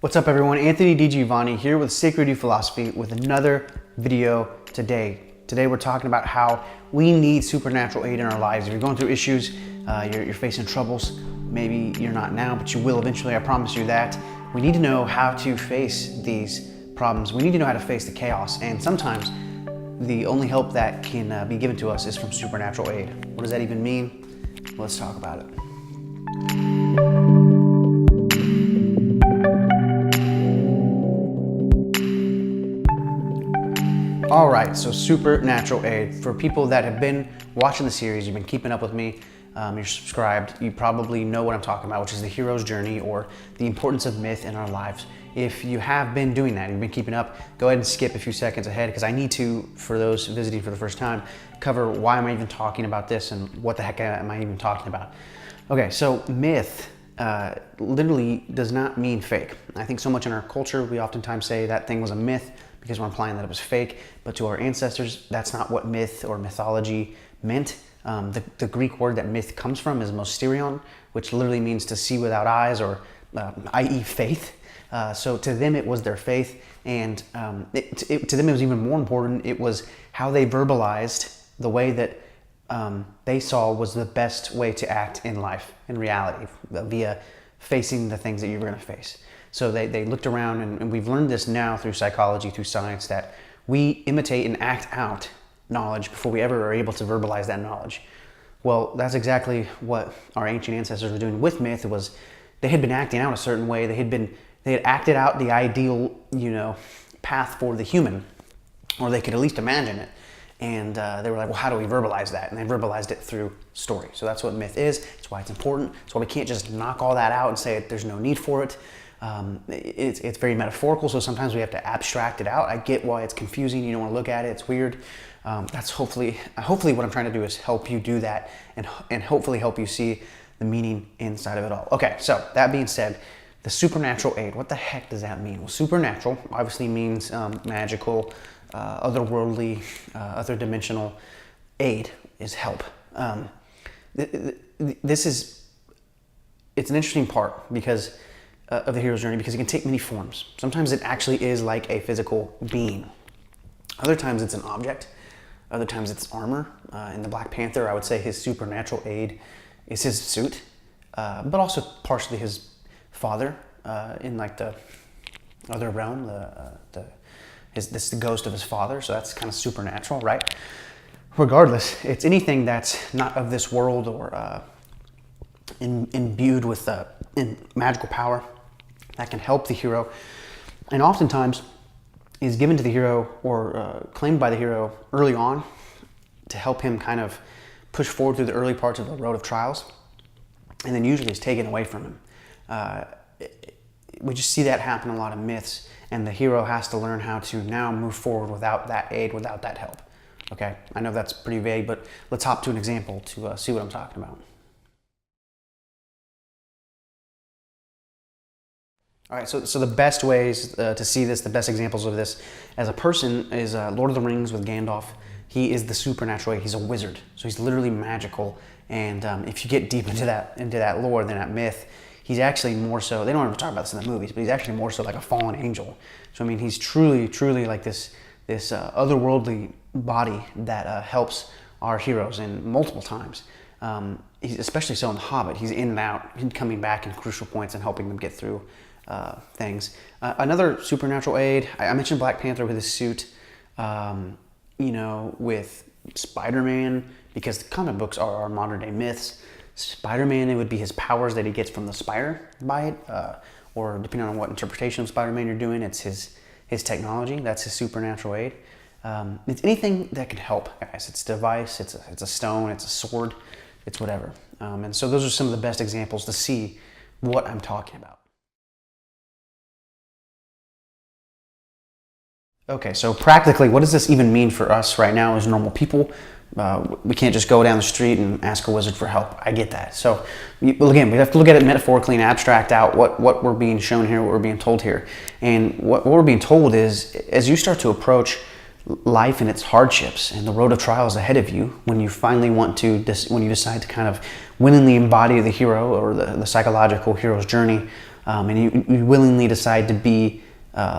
What's up everyone, Anthony DiGiovanni here with SacredU Philosophy with another video today. Today we're talking about how we need supernatural aid in our lives. If you're going through issues, you're facing troubles, maybe you're not now, but you will eventually, I promise you that. We need to know how to face these problems. We need to know how to face the chaos, and sometimes the only help that can be given to us is from supernatural aid. What does that even mean? Let's talk about it. All right, so supernatural aid. For people that have been watching the series, you've been keeping up with me, you're subscribed, you probably know what I'm talking about, which is the hero's journey or the importance of myth in our lives. If you have been doing that, you've been keeping up, go ahead and skip a few seconds ahead because I need to, for those visiting for the first time, cover why am I even talking about this and what the heck am I even talking about. Okay, so myth literally does not mean fake. I think so much in our culture, we oftentimes say that thing was a myth because we're implying that it was fake, but to our ancestors, that's not what myth or mythology meant. The Greek word that myth comes from is mysterion, which literally means to see without eyes, or i.e. faith. So to them, it was their faith, and to them, it was even more important. It was how they verbalized the way that they saw was the best way to act in life, in reality, via facing the things that you were going to face. So they looked around, and we've learned this now through psychology, through science, that we imitate and act out knowledge before we ever are able to verbalize that knowledge. Well, that's exactly what our ancient ancestors were doing with myth. It was they had been acting out a certain way. They had acted out the ideal, path for the human, or they could at least imagine it. And they were like, well, how do we verbalize that? And they verbalized it through story. So that's what myth is. It's why it's important. It's why we can't just knock all that out and say there's no need for it. It's very metaphorical, so sometimes we have to abstract it out. I get why it's confusing. You don't want to look at it. It's weird. That's hopefully what I'm trying to do is help you do that and hopefully help you see the meaning inside of it all. Okay, so that being said, the supernatural aid, what the heck does that mean? Well, supernatural obviously means magical, otherworldly, other dimensional. Aid is help. It's an interesting part because of the hero's journey, because it can take many forms. Sometimes it actually is like a physical being. Other times it's an object. Other times it's armor. In the Black Panther, I would say his supernatural aid is his suit, but also partially his father in like the other realm. This is the ghost of his father, so that's kind of supernatural, right? Regardless, it's anything that's not of this world or imbued with magical power that can help the hero, and oftentimes is given to the hero or claimed by the hero early on to help him kind of push forward through the early parts of the road of trials, and then usually is taken away from him. We just see that happen in a lot of myths, and the hero has to learn how to now move forward without that aid, without that help. Okay, I know that's pretty vague, but let's hop to an example to see what I'm talking about. All right, so the best ways to see this, the best examples of this as a person is Lord of the Rings with Gandalf. He is the supernatural aid. He's a wizard, so he's literally magical. And if you get deep into that lore, then that myth, he's actually more so. They don't ever talk about this in the movies, but he's actually more so like a fallen angel. So I mean, he's truly like this otherworldly body that helps our heroes in multiple times. He's especially so in The Hobbit. He's in and out, coming back in crucial points and helping them get through things. Another supernatural aid, I mentioned Black Panther with his suit, with Spider-Man, because the comic books are our modern day myths. Spider-Man, it would be his powers that he gets from the spider by it, or depending on what interpretation of Spider-Man you're doing, it's his technology. That's his supernatural aid. It's anything that can help, guys. It's a device, it's a stone, it's a sword, it's whatever. And so those are some of the best examples to see what I'm talking about. Okay, so practically, what does this even mean for us right now as normal people? We can't just go down the street and ask a wizard for help. I get that. So, again, we have to look at it metaphorically and abstract out what we're being shown here, what we're being told here. And what we're being told is, as you start to approach life and its hardships and the road of trials ahead of you, when you finally when you decide to kind of willingly embody the hero or the psychological hero's journey, and you willingly decide to be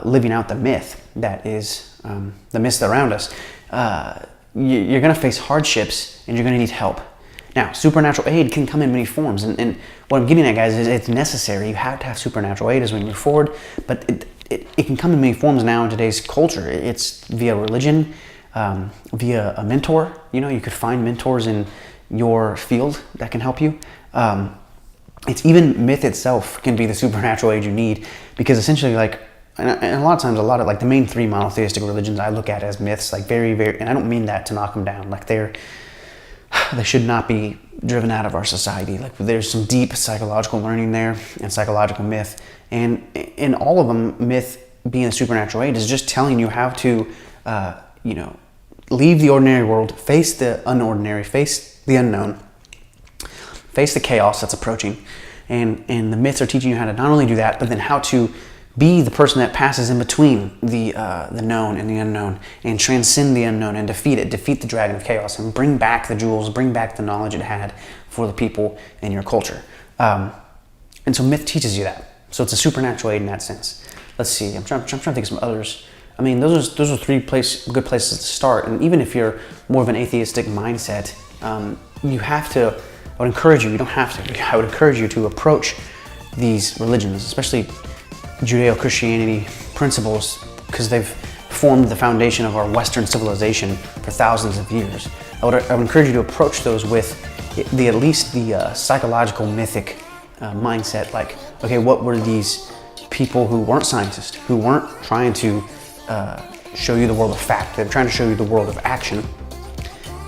living out the myth that is the myths around us, you're going to face hardships and you're going to need help. Now, supernatural aid can come in many forms, and what I'm getting at, guys, is it's necessary. You have to have supernatural aid as we move forward, but it can come in many forms now in today's culture. It's via religion, via a mentor. You could find mentors in your field that can help you. It's even myth itself can be the supernatural aid you need, because essentially, like, and a lot of times, like the main three monotheistic religions I look at as myths, like very, very, and I don't mean that to knock them down, like they should not be driven out of our society. Like, there's some deep psychological learning there and psychological myth, and in all of them, myth being a supernatural aid is just telling you how to, leave the ordinary world, face the unordinary, face the unknown, face the chaos that's approaching, and the myths are teaching you how to not only do that, but then how to be the person that passes in between the known and the unknown, and transcend the unknown and defeat the dragon of chaos, and bring back the jewels, bring back the knowledge it had for the people in your culture. And so myth teaches you that. So it's a supernatural aid in that sense. Let's see, I'm trying to think of some others. I mean, those are three good places to start. And even if you're more of an atheistic mindset, you have to, I would encourage you, you don't have to, I would encourage you to approach these religions, especially Judeo-Christianity principles, because they've formed the foundation of our Western civilization for thousands of years. I would encourage you to approach those with at least the psychological, mythic mindset. Like, okay, what were these people who weren't scientists, who weren't trying to show you the world of fact, they're trying to show you the world of action,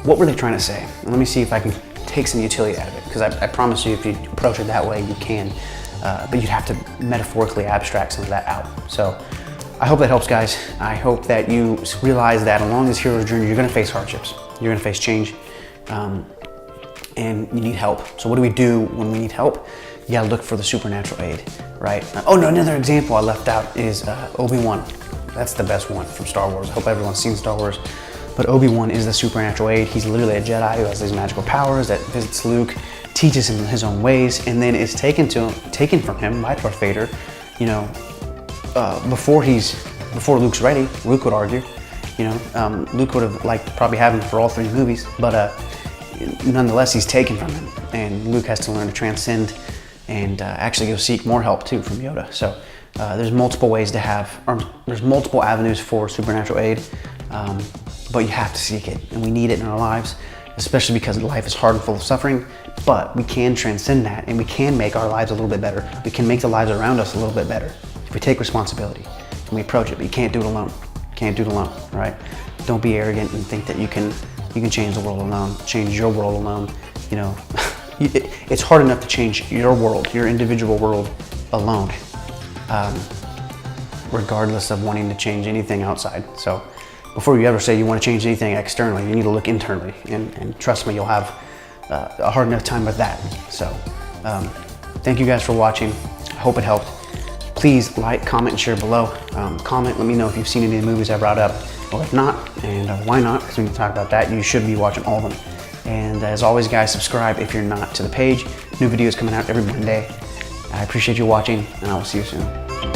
what were they trying to say? And let me see if I can take some utility out of it, because I promise you, if you approach it that way, you can. But you'd have to metaphorically abstract some of that out. So I hope that helps, guys. I hope that you realize that along this hero's journey, you're going to face hardships. You're going to face change, and you need help. So what do we do when we need help? You got to look for the supernatural aid, right? Oh, no, another example I left out is Obi-Wan. That's the best one from Star Wars. I hope everyone's seen Star Wars. But Obi-Wan is the supernatural aid. He's literally a Jedi who has these magical powers that visits Luke, teaches him his own ways, and then is taken from him by Darth Vader. Before Luke's ready, Luke would argue. Luke would have liked to probably have him for all three movies, but nonetheless, he's taken from him, and Luke has to learn to transcend and actually go seek more help too from Yoda. So there's multiple ways there's multiple avenues for supernatural aid, but you have to seek it, and we need it in our lives, especially because life is hard and full of suffering. But we can transcend that, and we can make our lives a little bit better. We can make the lives around us a little bit better if we take responsibility and we approach it. But you can't do it alone. You can't do it alone, right? Don't be arrogant and think that you can change the world alone, change your world alone. It's hard enough to change your world, your individual world alone, regardless of wanting to change anything outside. So before you ever say you want to change anything externally, you need to look internally, and trust me, you'll have a hard enough time with that. So thank you guys for watching. I hope it helped. Please like, comment, and share below. Comment, let me know if you've seen any of the movies I brought up, or if not, and why not, because we can talk about that. You should be watching all of them. And as always, guys, subscribe if you're not to the page. New videos coming out every Monday. I appreciate you watching, and I will see you soon.